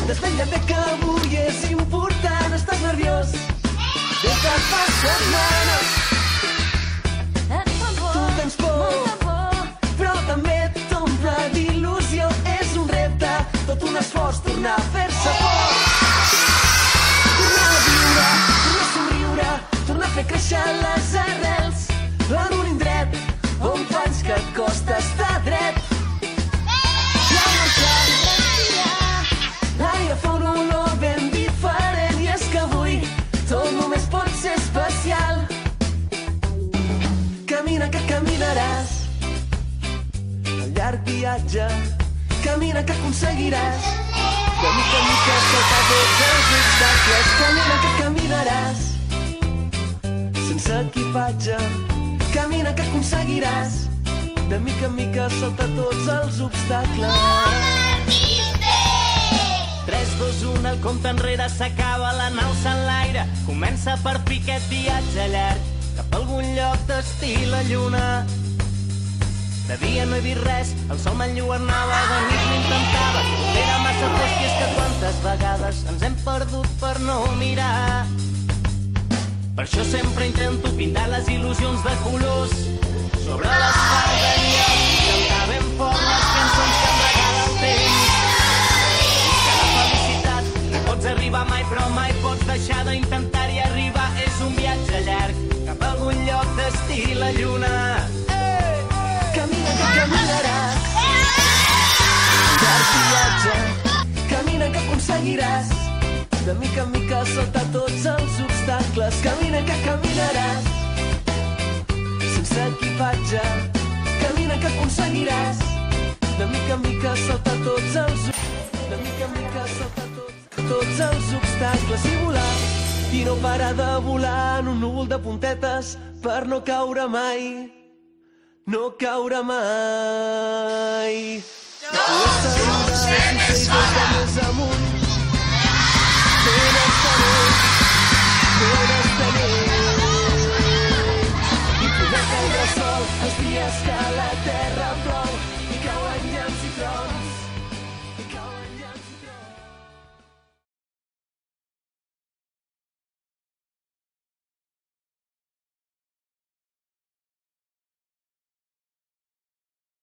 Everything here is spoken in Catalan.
Desvetlla't bé que avui és important. Estàs nerviós des de fa setmanes. Tu tens por, però també t'omple d'il·lusió. És un repte, tot un esforç, tornar a fer-se fort. Tornar a viure, tornar a somriure, tornar a fer créixer les arrels en un indret on fa anys que et costa estar dret. I al marxar, l'aire fa una olor ben diferent i és que avui tot només pot ser especial. Camina que caminaràs al llarg viatge, camina que aconseguiràs de mica en mica saltar tots els obstacles. Camina que caminaràs sense equipatge, camina que aconseguiràs de mica en mica saltar tots els obstacles. 3, 2, 1, el compte enrere s'acaba, la nau s'enlaire, comença per fi aquest viatge llarg cap a algun lloc d'estil a lluna. De dia no he vist res, el sol m'enlluernava, de nit m'intentava, era massa fosc i és que quantes vegades ens hem perdut per no mirar. Per això sempre intento pintar les il·lusions de colors sobre l'asfalt de lloc i cantar ben fort les cançons que em regala el temps. Que la felicitat no pots arribar mai, però mai pots deixar d'intentar-hi arribar. És un viatge llarg cap a algun lloc d'estil a lluna. Camina que caminaràs llarg viatge, camina que aconseguiràs de mica en mica saltar tots els obstacles. Camina que caminaràs sense equipatge, camina que aconseguiràs de mica en mica saltar tots els obstacles i volar i no parar de volar en un núvol de puntetes per no caure mai. No caure mai. No, no, no, no, no, no, no, no, no,